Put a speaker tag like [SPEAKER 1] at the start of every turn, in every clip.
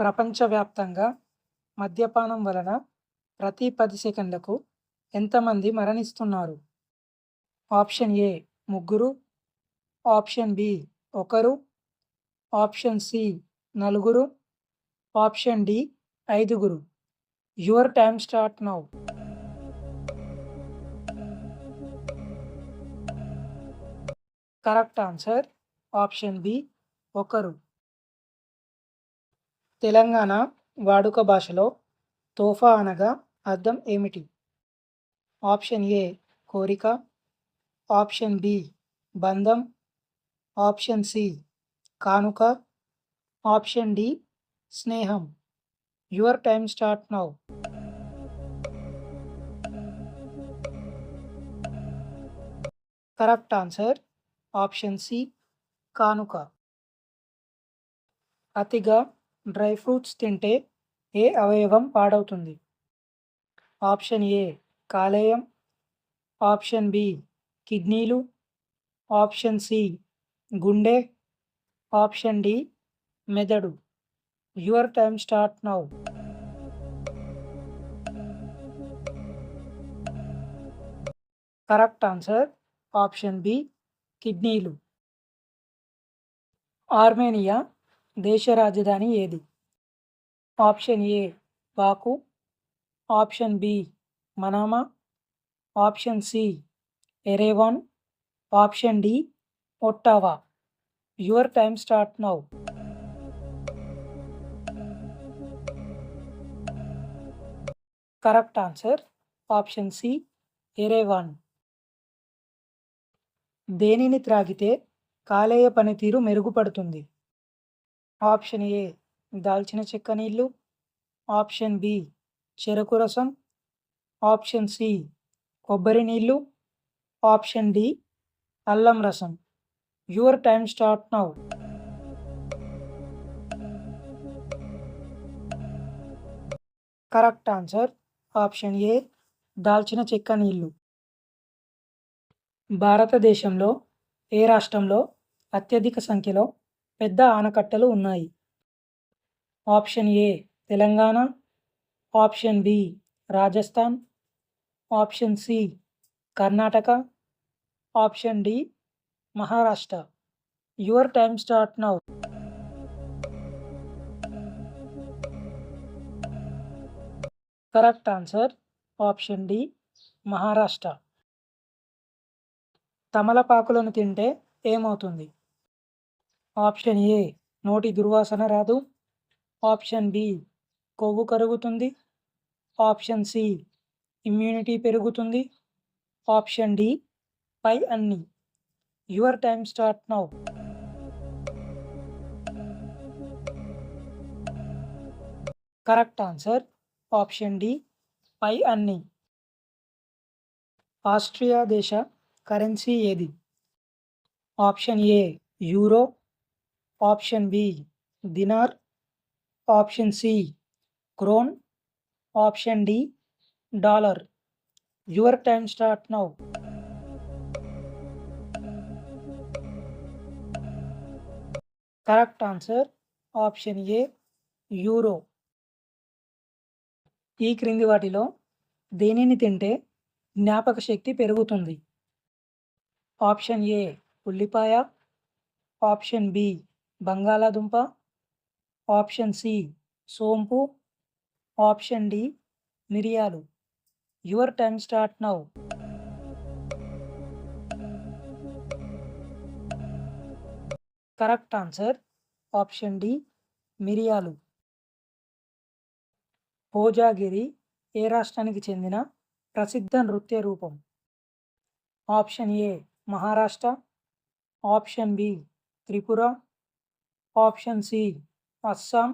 [SPEAKER 1] ప్రపంచవ్యాప్తంగా మద్యపానం వలన ప్రతి 10 సెకన్లకు ఎంతమంది మరణిస్తున్నారు? ఆప్షన్ ఏ ముగ్గురు, ఆప్షన్ బి ఒకరు, ఆప్షన్ సి నలుగురు, ఆప్షన్ డి ఐదుగురు. Your time start now. Correct answer option B ఒకరు. తెలంగాణ వాడుక భాషలో తోఫా అనగా అర్థం ఏమిటి? ఆప్షన్ ఏ కోరిక, ఆప్షన్ బి బంధం, ఆప్షన్ సి కానుక, ఆప్షన్ డి స్నేహం. Your time start now. Correct answer option C కానుక. అతిగా డ్రై ఫ్రూట్స్ తింటే ఏ అవయవం పాడవుతుంది? ఆప్షన్ ఏ కాలేయం, ఆప్షన్ బి కిడ్నీలు, ఆప్షన్ సి గుండె, ఆప్షన్ డి మెదడు. Your time start now. Correct answer option B కిడ్నీలు. ఆర్మేనియా దేశ రాజధాని ఏది? Option A Baku, option B Manama, option C Yerevan, option D Ottawa. Your time start now. Correct answer option C Yerevan. దేనిని త్రాగితే కాలేయ పనితీరు మెరుగుపడుతుంది? ఆప్షన్ ఏ దాల్చిన చెక్క నీళ్ళు, ఆప్షన్ బి చెరకు రసం, ఆప్షన్ సి కొబ్బరి నీళ్ళు, ఆప్షన్ డి అల్లం రసం. Your time start now. Correct answer option ఏ దాల్చిన చెక్క నీళ్ళు. భారతదేశంలో ఏ రాష్ట్రంలో అత్యధిక సంఖ్యలో పెద్ద ఆనకట్టలు ఉన్నాయి? Option A Telangana, option B Rajasthan, option C Karnataka, option D Maharashtra. Your time start now. Correct answer option D Maharashtra. తమలపాకులను తింటే ఏమవుతుంది? ఆప్షన్ ఏ నోటి దుర్వాసన రాదు, ఆప్షన్ బి కొవ్వు కరుగుతుంది, ఆప్షన్ సి ఇమ్యూనిటీ పెరుగుతుంది, ఆప్షన్ డి పై అన్ని. Your time start now. Correct answer option D పై అన్ని. ఆస్ట్రియా దేశ కరెన్సీ ఏది? Option A euro, option B dinar, option C krone, option D dollar. Your time start now. Correct answer option A euro. ఈ క్రింది వాటిలో దేనిని తింటే జ్ఞాపక శక్తి పెరుగుతుంది? ఆప్షన్ ఏ ఉల్లిపాయ, ఆప్షన్ బి బంగాళాదుంప, ఆప్షన్ సి సోంపు, ఆప్షన్ డి మిరియాలు. Your time start now. Correct answer option D మిరియాలు. హోజాగిరి ఏ రాష్ట్రానికి చెందిన ప్రసిద్ధ నృత్య రూపం? Option A Maharashtra, option B Tripura, option C Assam,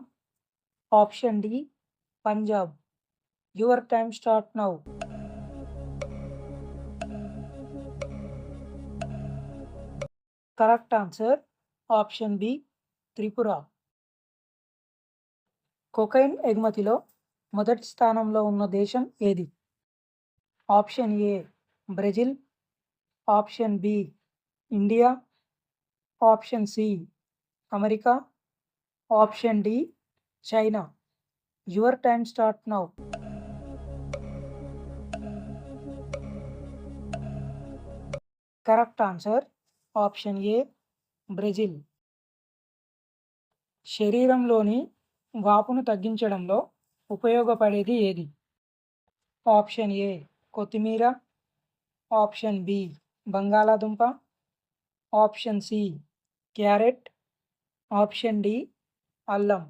[SPEAKER 1] option D Punjab. Your time start now. Correct answer option B Tripura. Cocaine ఎగుమతిలో మొదటి స్థానంలో ఉన్న దేశం ఏది? Option A Brazil, option B India, option C America, option D China. Your time start now. Correct answer option A Brazil. శరీరంలోని వాపును తగ్గించడంలో ఉపయోగపడేది ఏది? ఆప్షన్ ఏ కొత్తిమీర, ఆప్షన్ బి బంగాళాదుంప, option C carrot, option D అల్లం.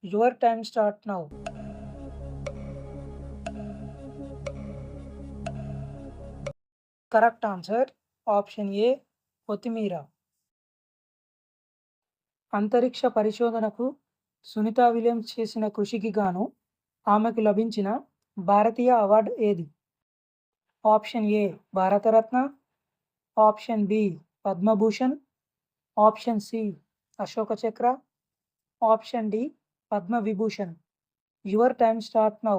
[SPEAKER 1] Your time start now. Correct answer option A కొత్తిమీర. అంతరిక్ష పరిశోధనకు సునీతా విలియమ్స్ చేసిన కృషికి గాను ఆమెకు లభించిన భారతీయ అవార్డు ఏది? Option A Bharat Ratna, option B Padma Bhushan, option C Ashoka Chakra, option D Padma Vibhushan. Your time start now.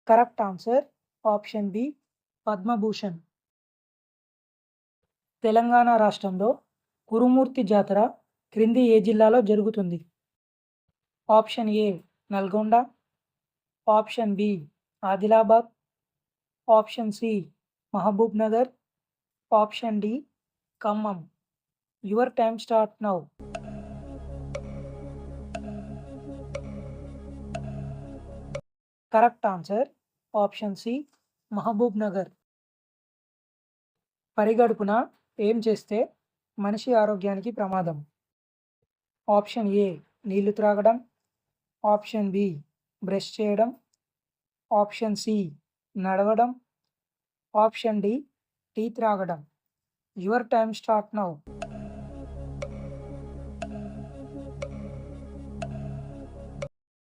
[SPEAKER 1] Correct answer option B Padma Bhushan. Telangana రాష్ట్రంలో కురుమూర్తి జాతర క్రింది ఏ జిల్లాలో జరుగుతుంది? Option A Nalgonda, option B Adilabad, option C Mahbub Nagar, option D Khammam. Your time start now. Correct answer option C Mahbub Nagar. పరిగడుపున ఏం చేస్తే మనిషి ఆరోగ్యానికి ప్రమాదం? ఆప్షన్ ఏ నీళ్లు త్రాగడం, ఆప్షన్ బి బ్రష్ చేయడం, ఆప్షన్ సి నడవడం, ఆప్షన్ డి టీ త్రాగడం. Your time start now.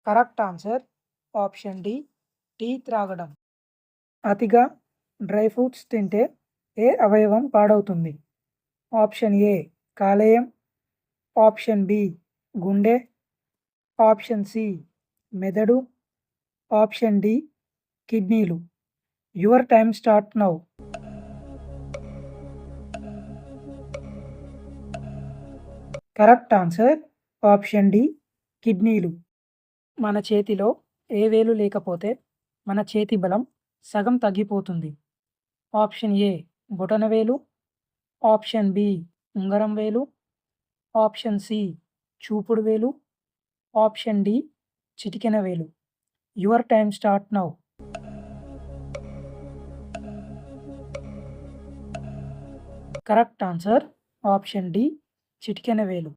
[SPEAKER 1] Correct answer option D tea త్రాగడం. అతిగా డ్రై ఫ్రూట్స్ తింటే ఏ అవయవం పాడవుతుంది? ఆప్షన్ ఏ కాలేయం, ఆప్షన్ బి గుండె, ఆప్షన్ సి మెదడు, ఆప్షన్ డి కిడ్నీలు. Your time start now. Correct answer option D కిడ్నీలు. మన చేతిలో ఏ వేలు లేకపోతే మన చేతి బలం సగం తగ్గిపోతుంది? ఆప్షన్ ఏ బొటనవేలు, ఆప్షన్ బి ఉంగరం వేలు, ఆప్షన్ సి చూపుడు వేలు, ఆప్షన్ డి చిటికెన వేలు. Your time start now. Correct answer option D చిటికెన వేలు.